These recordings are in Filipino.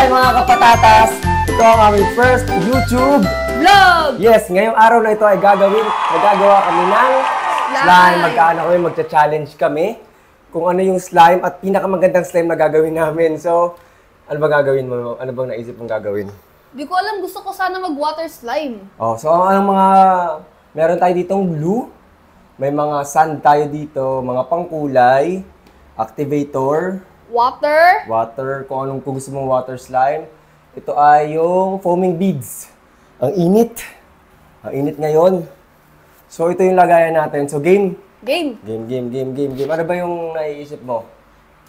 Hi mga kapatatas! Ito ang aming first YouTube vlog! Yes, ngayong araw na ito ay magagawa kami ng slime. Magkaano kami, magcha-challenge kami kung ano yung slime at pinakamagandang slime na gagawin namin. So, ano ba gagawin mo? Ano bang naisip mong gagawin? Di ko alam, gusto ko sana mag-water slime. Oh, so ang mga meron tayo ditong blue, may mga sand tayo dito, mga pangkulay, activator, water, kung anong kung gusto mong water slime. Ito ay yung foaming beads. Ang init. Ang init ngayon. So, ito yung lagayan natin. So, game. Game. Ano ba yung naiisip mo?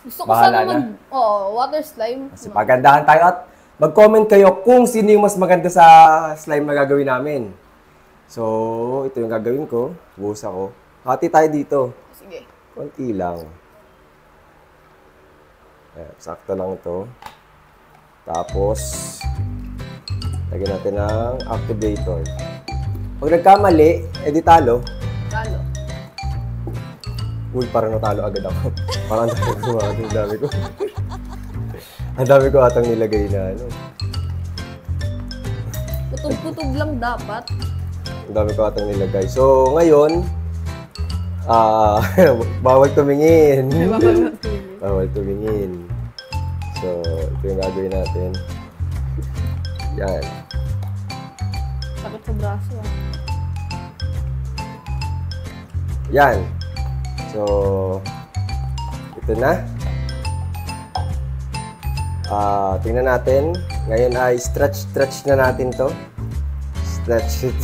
Gusto ko sana water slime. Kasi pagandahan tayo at mag-comment kayo kung sino yung mas maganda sa slime na gagawin namin. So, ito yung gagawin ko. Buhos ako. Hati tayo dito. Sige. Konti lang. Ayan, sakto lang ito. Tapos, lagyan natin ng activator. Pag nagkamali, edi talo. Talo. Uy, parang natalo agad ako. Parang ang dami ko. Ang dami ko atang nilagay na ano. Kutob-kutob lang dapat. Ang dami ko atang nilagay. So, ngayon, bawal tumingin. Bawal tumingin. So, ito yung gagawin natin. Yan. Sakit sa braso ah. Yan. So, ito na. Tingnan natin. Ngayon ay stretch na natin to. Stretch it.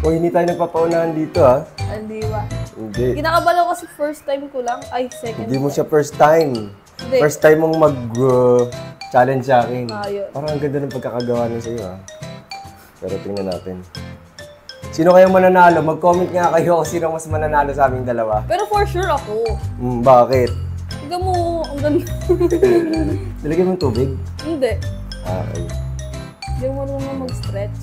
Oh, hindi tayo nagpapaunahan dito ha. Hindi ba? Hindi. Kinakabalo kasi first time ko lang. Ay, second Hindi mo time. siya first time. Hindi. First time mong mag-challenge sa akin. Ayun. Parang ang ganda ng pagkakagawa nun sa'yo ha. Pero tingnan natin. Sino kayong mananalo? Mag-comment nga kayo kung sino mas mananalo sa aming dalawa. Pero for sure ako. Bakit? Tignan mo, ang ganda. Nilagyan mo yung tubig? Hindi. Okay. Hindi mo marunong mag-stretch.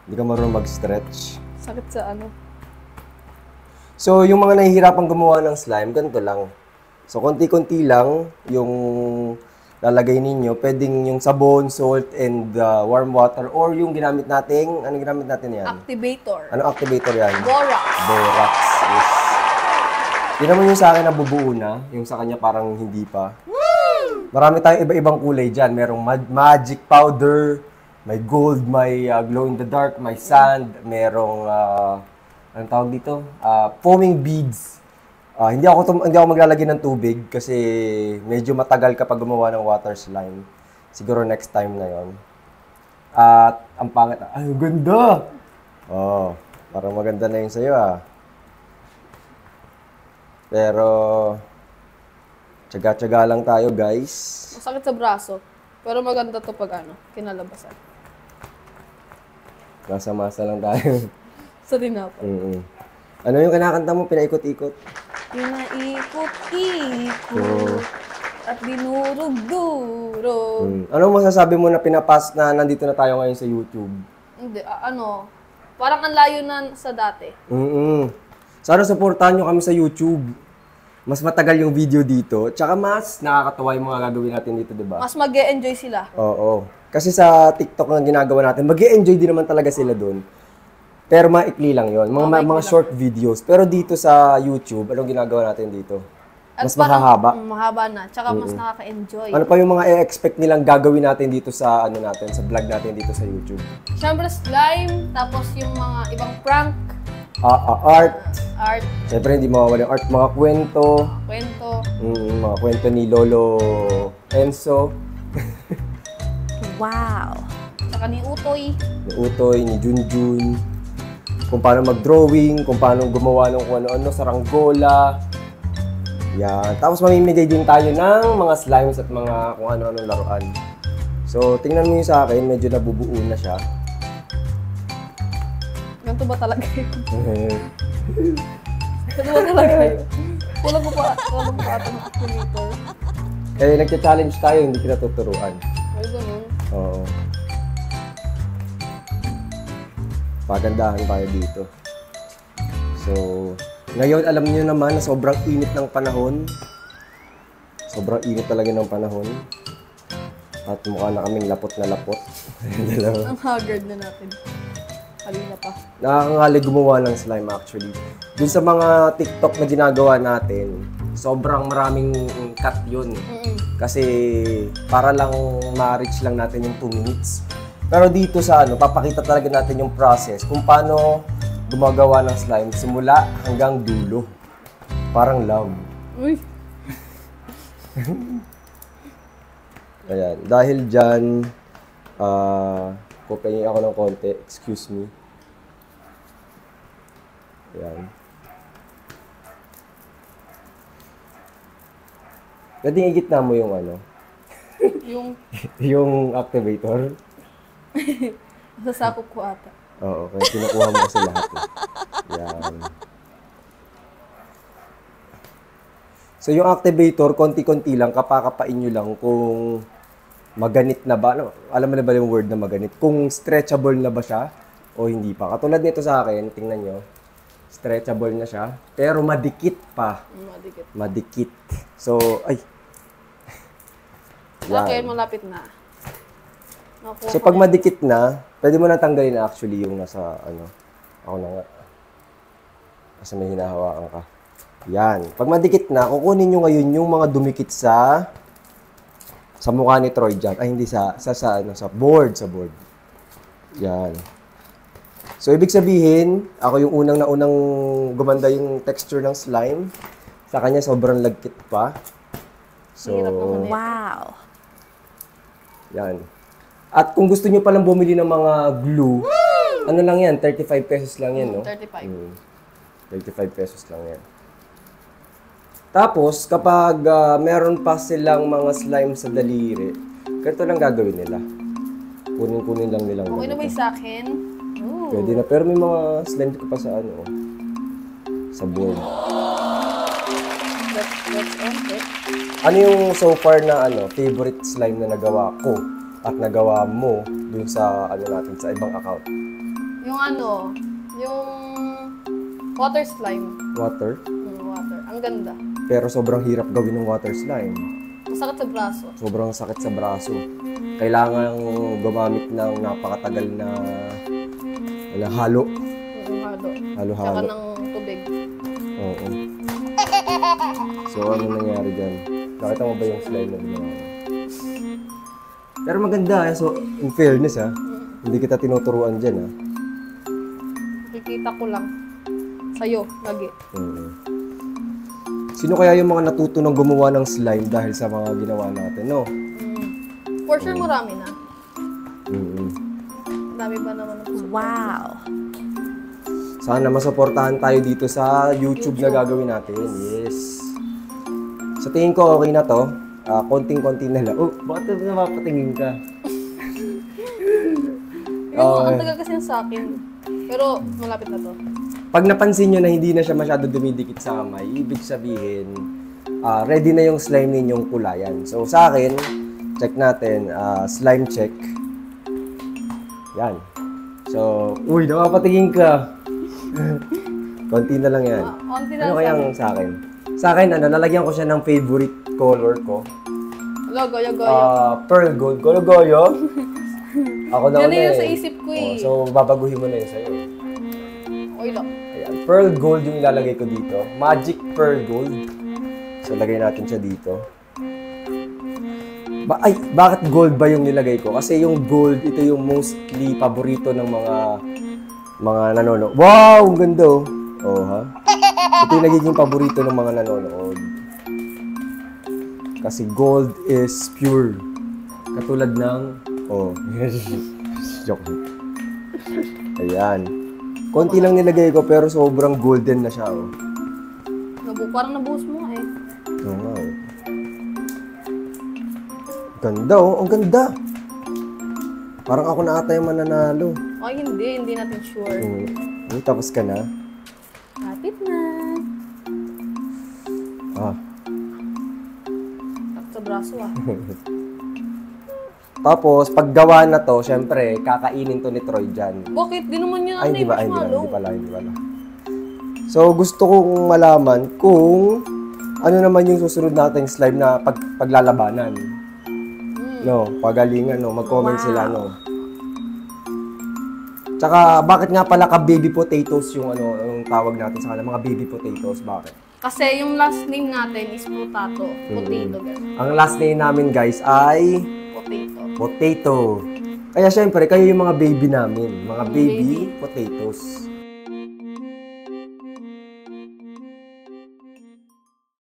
Hindi ka marunong mag-stretch. Sakit sa ano. So, yung mga nahihirapang gumawa ng slime, ganito lang. So, konti-konti lang yung lalagay ninyo. Pwedeng yung sabon, salt, and warm water. Or yung ginamit nating, ano ginamit natin yan? Activator. Ano activator yan? Borax. Borax, yes. Yun naman yung sa akin na bubuo na. Yung sa kanya parang hindi pa. Marami tayong iba-ibang kulay dyan. Merong magic powder, may gold, may glow in the dark, may sand, merong, anong tawag dito? Foaming beads. Hindi ako maglalagay ng tubig kasi medyo matagal kapag gumawa ng water slime. Siguro next time na yon. At ang pangit, ay, ang ganda! Oh, parang maganda na yun sa'yo ah. Pero, tsaga-tsaga lang tayo guys. Masakit sa braso. Pero maganda to pag ano, kinalabasan. Masa-masa lang tayo. Sa tinapay. Ano yung kinakanta mo? Pinaikot-ikot? Pinaikot-ikot at dinurog-durog. Ano masasabi mo na pinapas na nandito na tayo ngayon sa YouTube? Hindi, parang ang layo na sa dati. Sana supportahan nyo kami sa YouTube. Mas matagal yung video dito. Tsaka mas nakakatawa yung mga gagawin natin dito, di ba? Mas mag-e-enjoy sila. Oo. Kasi sa TikTok na ginagawa natin, mag-e-enjoy din naman talaga sila doon. Pero maikli lang yon, mga short videos. Pero dito sa YouTube, anong ginagawa natin dito? Mas mahahaba. Mahaba na. Tsaka mas nakaka-enjoy. Ano pa yung mga i-expect nilang gagawin natin dito sa sa vlog natin dito sa YouTube? Siyempre slime, tapos yung mga ibang prank. Art. Siyempre hindi mawawala yung art. Mga kwento. Mga kwento ni Lolo Enzo. Wow. Tsaka ni Utoy. Ni Utoy, ni Junjun. Kung paano mag-drawing, kung paano gumawa ng kung ano-ano, saranggola. Yan. Tapos mamimigay din tayo ng mga slimes at mga kung ano-anong laruan. So, tingnan mo yung sa akin, medyo nabubuo na siya. Ganito ba talaga yun? Ganito ba talaga yun? Kulang ko pa ata ng activator. Eh, nagka-challenge tayo, hindi kita tuturuan. Ay, ganun. Oo. Pagandahan tayo dito. So, ngayon alam niyo naman na sobrang init ng panahon. Sobrang init talaga ng panahon. At mukha na kaming lapot na lapot. Dalawa. Ang haggard na natin. Kanina pa. Nakakangali gumawa ng slime actually. Dun sa mga TikTok na ginagawa natin, sobrang maraming cut yun. Kasi para lang ma-reach lang natin yung 2 minutes. Pero dito sa papakita talaga natin yung process kung paano gumagawa ng slime simula hanggang dulo. Parang love. Uy! Ayan. Dahil dyan, kopyahin ako ng konti. Excuse me. Ayan. Pwede igitna mo yung Yung yung activator. sasakop ko ata. Oo, kaya kinukuha mo kasi lahat. Yan. So yung activator, konti-konti lang, kapakapain nyo lang kung maganit na ba. Alam mo na ba yung word na maganit? Kung stretchable na ba siya o hindi pa. Katulad nito sa akin, tingnan nyo. Stretchable na siya, pero madikit pa. Madikit. Madikit. So, ay. Sa akin, malapit na. Nakuha So, ko pag madikit na, pwede mo na tanggalin na actually yung nasa, ako na nga. Kasi may hinahawakan ka. Yan. Pag madikit na, kukunin nyo ngayon yung mga dumikit sa mukha ni Troy dyan. Ay, hindi sa board. Yan. So, ibig sabihin, ako yung unang gumanda yung texture ng slime. Sa kanya, sobrang lagkit pa. So, wow. Yan. At kung gusto nyo palang bumili ng mga glue, ano lang yan, 35 pesos lang yan, no? 35. 35 pesos lang yan. Tapos, kapag meron pa silang mga slime sa daliri, ganito lang gagawin nila. Kunin lang nilang Okay na ba ganito. yung sa akin? Ooh. Pwede na. Pero may mga slime ka pa sa sa board. That's okay. Ano yung so far na favorite slime na nagawa ko at nagawa mo dun sa natin sa ibang account? Yung yung water slime. Water? Water. Ang ganda. Pero sobrang hirap gawin ng water slime. Masakit sa braso. Sobrang sakit sa braso. Kailangan gumamit ng napakatagal na halo. Halo. Tsaka Halo-halo. ng tubig. Oo. So, ano nangyari dyan? Nakita mo ba yung slime na ginawa? Pero maganda. So, in fairness hindi kita tinuturuan dyan Nakikita ko lang. Sa'yo, lagi. Sino kaya yung mga natutunong gumawa ng slime dahil sa mga ginawa natin, no? For sure, marami na. Dami ba naman ang Wow. Sana masuportahan tayo dito sa YouTube na gagawin natin. Yes. Sa tingin ko, okay na to. Konting-konti na lang. Oh, bakit na mapatingin ka? Ang tagal kasi sa akin. Pero, malapit na to. Pag napansin nyo na hindi na siya masyado dumidikit sa kamay, ibig sabihin, ready na yung slime ninyong kulayan. So, sa akin, check natin, slime check. Yan. So, uy, nakapatingin ka. Konti na lang yan. Konti na Ano lang kayang sa akin? Sa akin, lalagyan ko siya ng favorite color ko. Goyo. Pearl gold. Goyo. Ako na Yan yung sa isip ko So, babaguhin mo na yun sa'yo. Okay lang. Ayan. Pearl gold yung ilalagay ko dito. Magic pearl gold. So, lagay natin siya dito. Bakit gold ba yung nilagay ko? Kasi yung gold, ito yung mostly paborito ng mga nanonood. Wow! Ang ganda oh. Oh, ha? Ito yung nagiging paborito ng mga nanonood. Kasi gold is pure. Katulad ng... Oh. Joke. Ayan. Konti lang nilagay ko pero sobrang golden na siya oh. Parang nabuhos mo nga Oo nga oh. Ganda oh. Ang ganda. Parang ako na ata yung mananalo. Ay, hindi natin sure. Tapos ka na? Lapit na. Takot sa braso Tapos, pag gawa na to, syempre, kakainin to ni Troy dyan. Bakit? Di naman yun Hindi marshmallow. pala. So, gusto kong malaman kung ano naman yung susunod nating slime na paglalabanan? No, pagalingan, no? Mag-comment sila, no? Tsaka, bakit nga pala ka baby potatoes yung yung tawag natin sa kanila? Mga baby potatoes, bakit? Kasi yung last name natin is potato. Potato, guys. Ang last name namin, guys, ay Potato. potato. Kaya syempre, kayo yung mga baby namin. Mga baby potatoes.